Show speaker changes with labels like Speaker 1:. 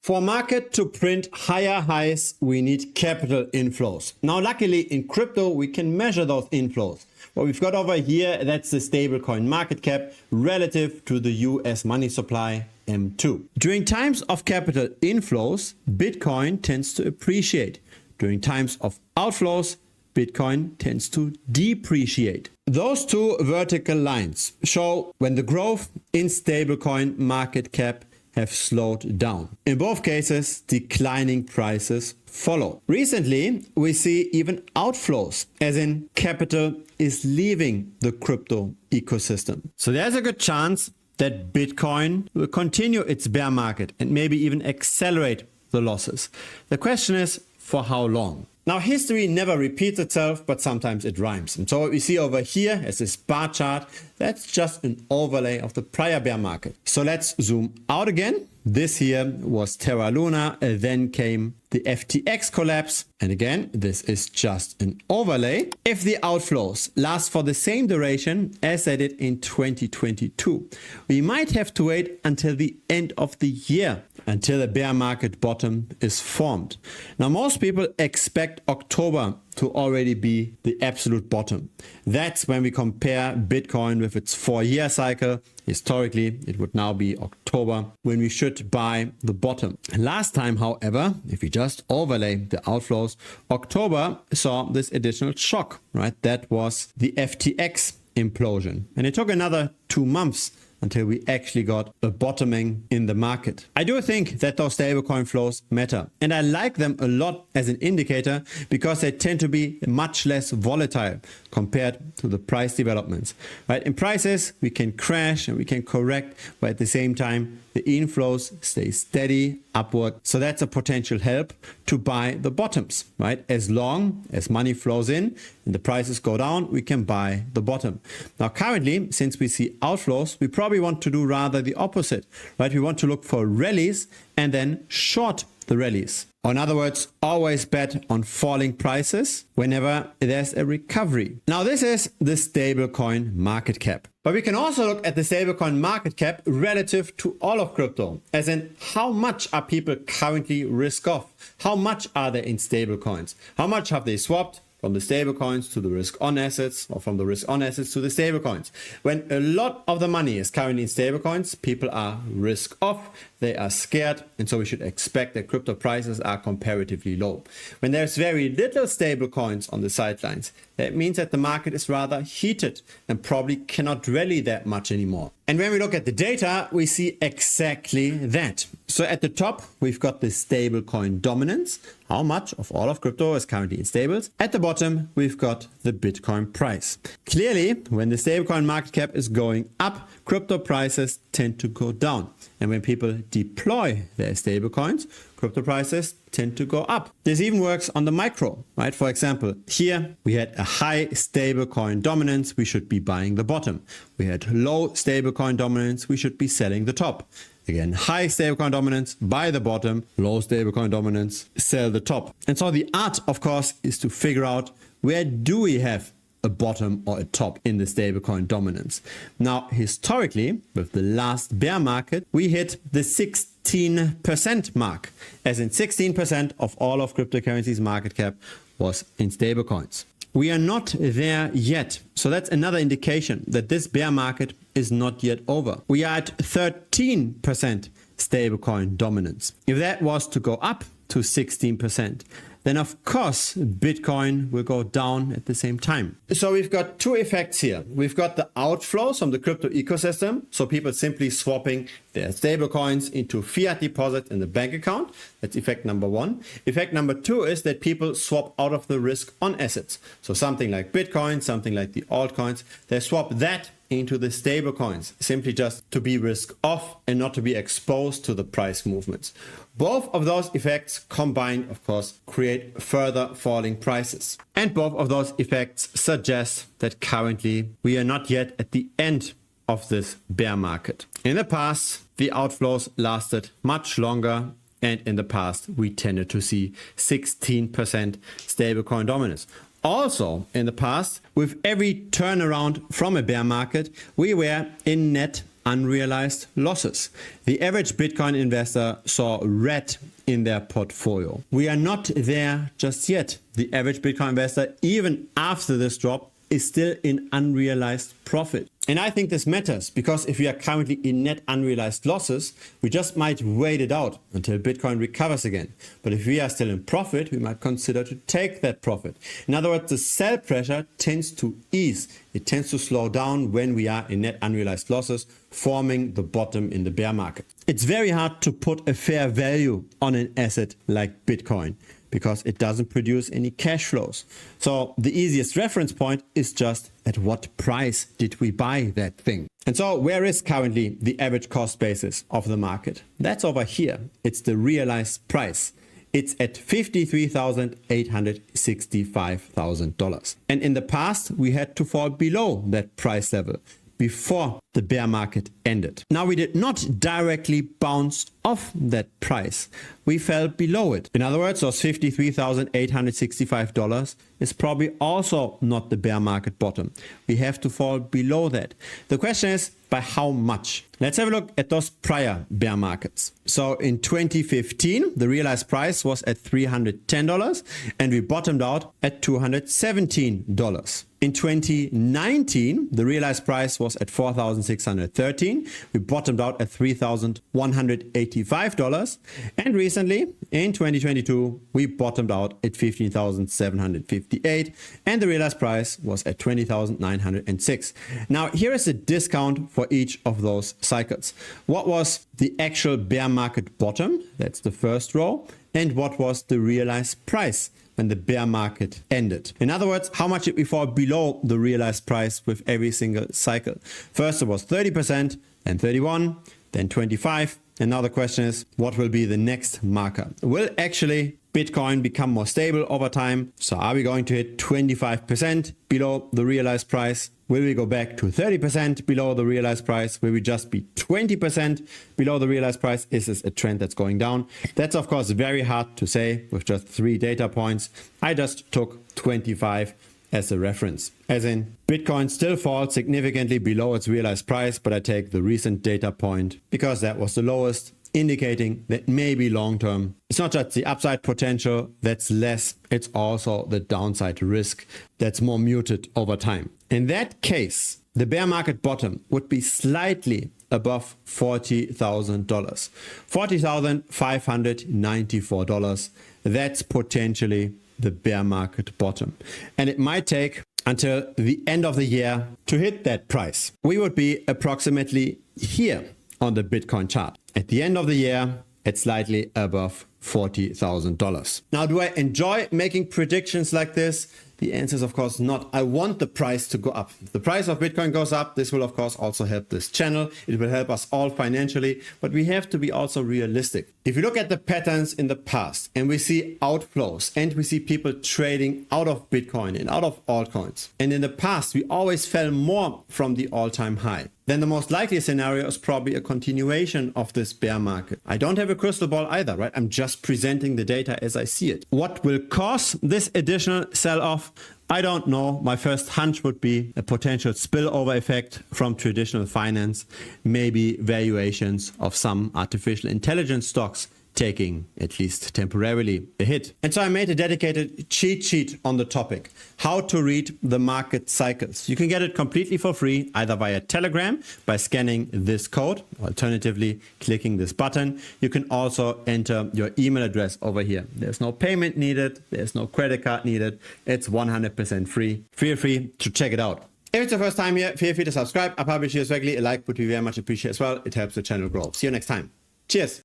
Speaker 1: For a market to print higher highs, we need capital inflows. Now, luckily in crypto, we can measure those inflows. What we've got over here, that's the stablecoin market cap relative to the US money supply, M2. During times of capital inflows, Bitcoin tends to appreciate. During times of outflows, Bitcoin tends to depreciate. Those two vertical lines show when the growth in stablecoin market cap have slowed down. In both cases, declining prices follow. Recently, we see even outflows, as in capital is leaving the crypto ecosystem. So there's a good chance that Bitcoin will continue its bear market and maybe even accelerate the losses. The question is, for how long? Now, history never repeats itself, but sometimes it rhymes. And so what we see over here as this bar chart, that's just an overlay of the prior bear market. So let's zoom out again. This here was Terra Luna, then came the FTX collapse. And again, this is just an overlay. If the outflows last for the same duration as they did in 2022, we might have to wait until the end of the year until the bear market bottom is formed. Now, most people expect October to already be the absolute bottom. That's when we compare Bitcoin with its 4-year cycle. Historically, it would now be October when we should buy the bottom. Last time, however, if we just overlay the outflows, October saw this additional shock, right? That was the FTX implosion. And it took another 2 months until we actually got a bottoming in the market. I do think that those stablecoin flows matter, and I like them a lot as an indicator because they tend to be much less volatile compared to the price developments. Right? In prices, we can crash and we can correct, but at the same time, the inflows stay steady upward. So that's a potential help to buy the bottoms, right? As long as money flows in and the prices go down, we can buy the bottom. Now, currently, since we see outflows, we probably want to do rather the opposite, right? We want to look for rallies and then short the rallies. Or in other words, always bet on falling prices whenever there's a recovery. Now, this is the stablecoin market cap. But we can also look at the stablecoin market cap relative to all of crypto, as in how much are people currently risk off? How much are they in stablecoins? How much have they swapped from the stablecoins to the risk-on assets, or from the risk-on assets to the stablecoins? When a lot of the money is currently in stablecoins, people are risk-off, they are scared, and so we should expect that crypto prices are comparatively low. When there's very little stablecoins on the sidelines, that means that the market is rather heated and probably cannot rally that much anymore. And when we look at the data, we see exactly that. So at the top, we've got the stablecoin dominance, how much of all of crypto is currently in stables. At the bottom, we've got the Bitcoin price. Clearly, when the stablecoin market cap is going up, crypto prices tend to go down. And when people deploy their stablecoins, crypto prices tend to go up. This even works on the micro, right? For example, here we had a high stablecoin dominance, we should be buying the bottom. We had low stablecoin dominance, we should be selling the top. Again, high stablecoin dominance, buy the bottom, low stablecoin dominance, sell the top. And so the art, of course, is to figure out where do we have a bottom or a top in the stablecoin dominance. Now, historically, with the last bear market, we hit the 16% mark, as in 16% of all of cryptocurrencies market cap was in stablecoins. We are not there yet. So that's another indication that this bear market is not yet over. We are at 13% stablecoin dominance. If that was to go up to 16%, then of course Bitcoin will go down at the same time. So we've got two effects here. We've got the outflows from the crypto ecosystem, so people simply swapping their stablecoins into fiat deposits in the bank account. That's effect number one. Effect number two is that people swap out of the risk-on assets. So something like Bitcoin, something like the altcoins, they swap that into the stable coins, simply just to be risk off and not to be exposed to the price movements. Both of those effects combined, of course, create further falling prices. And both of those effects suggest that currently we are not yet at the end of this bear market. In the past, the outflows lasted much longer, and in the past we tended to see 16% stablecoin dominance. Also, in the past, with every turnaround from a bear market, we were in net unrealized losses. The average Bitcoin investor saw red in their portfolio. We are not there just yet. The average Bitcoin investor, even after this drop, is still in unrealized profit. And I think this matters because if we are currently in net unrealized losses, we just might wait it out until Bitcoin recovers again. But if we are still in profit, we might consider to take that profit. In other words, the sell pressure tends to ease. It tends to slow down when we are in net unrealized losses, forming the bottom in the bear market. It's very hard to put a fair value on an asset like Bitcoin, because it doesn't produce any cash flows. So the easiest reference point is just at what price did we buy that thing? And so where is currently the average cost basis of the market? That's over here. It's the realized price. It's at $53,865,000. And in the past, we had to fall below that price level before the bear market ended. Now, we did not directly bounce off that price. We fell below it. In other words, those $53,865 is probably also not the bear market bottom. We have to fall below that. The question is, by how much? Let's have a look at those prior bear markets. So in 2015, the realized price was at $310 and we bottomed out at $217. In 2019, the realized price was at $4,613. We bottomed out at $3,185. And recently, in 2022, we bottomed out at $15,758. And the realized price was at $20,906. Now, here is a discount for each of those cycles. What was the actual bear market bottom? That's the first row. And what was the realized price when the bear market ended? In other words, how much did we fall below the realized price with every single cycle? First it was 30%, then 31, then 25. And now the question is, what will be the next marker? Will actually Bitcoin become more stable over time? So are we going to hit 25% below the realized price? Will we go back to 30% below the realized price? Will we just be 20% below the realized price? Is this a trend that's going down? That's of course very hard to say with just 3 data points. I just took 25 as a reference. As in, Bitcoin still falls significantly below its realized price, but I take the recent data point because that was the lowest, indicating that maybe long term, it's not just the upside potential that's less, it's also the downside risk that's more muted over time. In that case, the bear market bottom would be slightly above $40,000. $40,594. That's potentially the bear market bottom. And it might take until the end of the year to hit that price. We would be approximately here on the Bitcoin chart. At the end of the year, it's slightly above $40,000. Now, do I enjoy making predictions like this? The answer is, of course, not. I want the price to go up. If the price of Bitcoin goes up, this will, of course, also help this channel. It will help us all financially, but we have to be also realistic. If you look at the patterns in the past and we see outflows and we see people trading out of Bitcoin and out of altcoins, and in the past, we always fell more from the all-time high, then the most likely scenario is probably a continuation of this bear market. I don't have a crystal ball either, right? I'm just presenting the data as I see it. What will cause this additional sell-off? I don't know. My first hunch would be a potential spillover effect from traditional finance, maybe valuations of some artificial intelligence stocks taking, at least temporarily, a hit. And so I made a dedicated cheat sheet on the topic, how to read the market cycles. You can get it completely for free, either via Telegram by scanning this code, alternatively clicking this button. You can also enter your email address over here. There's no payment needed. There's no credit card needed. It's 100% free. Feel free to check it out. If it's your first time here, feel free to subscribe. I publish here regularly. A like would be very much appreciated as well. It helps the channel grow. See you next time. Cheers.